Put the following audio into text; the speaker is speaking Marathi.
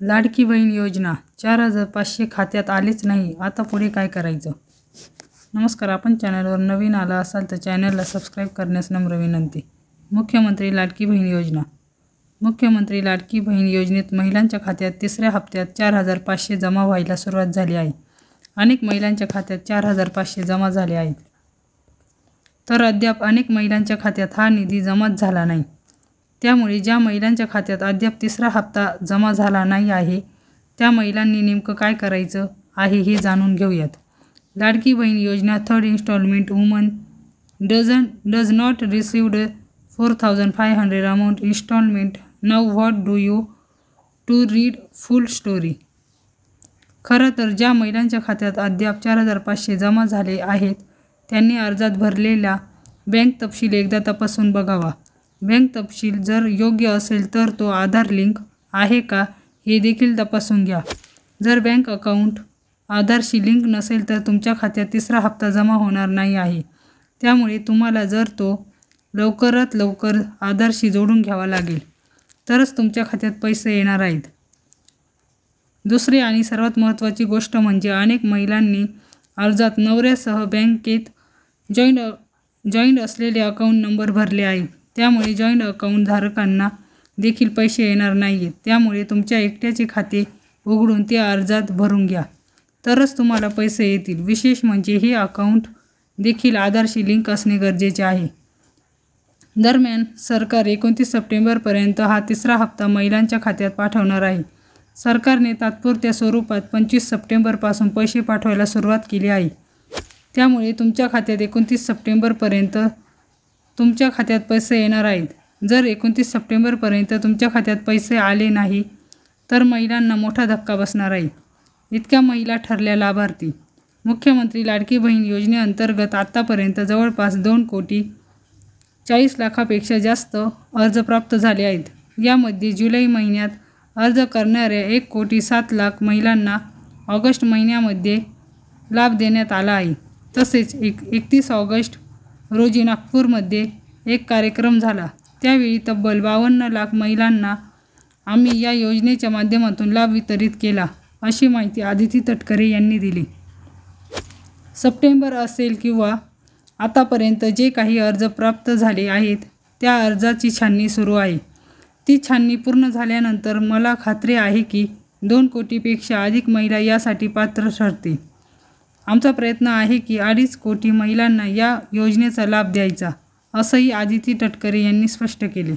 लाडकी बहीण योजना 4,500 खात्यात आलेच नाही, आता पुढे काय करायचं? नमस्कार, आपण चॅनलवर नवीन आला असाल तर चॅनलला सबस्क्राईब करण्यास नम्र विनंती. मुख्यमंत्री लाडकी बहीण योजना. मुख्यमंत्री लाडकी बहीण योजनेत महिलांच्या खात्यात तिसऱ्या हप्त्यात 4,500 जमा व्हायला सुरुवात झाली आहे. अनेक महिलांच्या खात्यात 4,500 जमा झाले आहेत, तर अद्याप अनेक महिलांच्या खात्यात हा निधी जमाच झाला नाही. त्यामुळे ज्या महिलांच्या खात्यात अद्याप तिसरा हप्ता जमा झाला नाही आहे, त्या महिलांनी नेमकं काय करायचं आहे हे जाणून घेऊयात. Ladki Bahin Yojana third instalment woman does not received 4,500 amount instalment now what do you to read full story. खरं तर ज्या महिलांच्या खात्यात अद्याप 4,500 जमा झाले आहेत, त्यांनी अर्जात भरलेला बँक तपशील एकदा तपासून बघावा. बँक तपशील जर योग्य असेल तर तो आधार लिंक आहे का हे देखील तपासून घ्या. जर बँक अकाउंट आधारशी लिंक नसेल तर तुमच्या खात्यात तिसरा हप्ता जमा होणार नाही आहे. त्यामुळे तुम्हाला जर तो लवकरात लवकर आधारशी जोडून घ्यावा लागेल, तरच तुमच्या खात्यात पैसे येणार आहेत. दुसरी आणि सर्वात महत्त्वाची गोष्ट म्हणजे अनेक महिलांनी अर्जात नवऱ्यासह बँकेत जॉईंट असलेले अकाउंट नंबर भरले आहेत. त्यामुळे जॉईंट अकाउंट धारकांना देखील पैसे येणार नाहीत. त्यामुळे तुमच्या एकट्याचे खाते उघडून ते अर्जात भरून घ्या, तरच तुम्हाला पैसे येतील. विशेष म्हणजे हे अकाउंट देखील आधारशी लिंक असणे गरजेचे आहे. दरम्यान सरकार 29 सप्टेंबरपर्यंत हा तिसरा हप्ता महिलांच्या खात्यात पाठवणार आहे. सरकारने तात्पुरत्या स्वरूपात 25 सप्टेंबरपासून पैसे पाठवायला सुरुवात केली आहे. त्यामुळे तुमच्या खात्यात 29 सप्टेंबरपर्यंत तुमच्या खात्यात पैसे येणार आहेत. जर 29 सप्टेंबरपर्यंत तुमच्या खात्यात पैसे आले नाही तर महिलांना मोठा धक्का बसणार आहे. इतक्या महिला ठरल्या लाभार्थी. मुख्यमंत्री लाडकी बहीण योजनेअंतर्गत आतापर्यंत जवळपास 2,40 लाखापेक्षा जास्त अर्ज प्राप्त झाले आहेत. यामध्ये जुलै महिन्यात अर्ज करणाऱ्या 1,07,00,000 महिलांना ऑगस्ट महिन्यामध्ये लाभ देण्यात आला आहे. तसेच 31 ऑगस्ट रोजी नागपूरमध्ये एक कार्यक्रम झाला. त्यावेळी तब्बल 52 लाख महिलांना आम्ही या योजनेच्या माध्यमातून लाभ वितरित केला, अशी माहिती आदिती तटकरे यांनी दिली. सप्टेंबर असेल किंवा आतापर्यंत जे काही अर्ज प्राप्त झाले आहेत, त्या अर्जाची छाननी सुरू आहे. ती छाननी पूर्ण झाल्यानंतर मला खात्री आहे की 2 कोटीपेक्षा अधिक महिला यासाठी पात्र ठरतील. आमचा प्रयत्न आहे की 2.5 कोटी महिलांना या योजनेचा लाभ द्यायचा, असंही आदिती तटकरे यांनी स्पष्ट केले.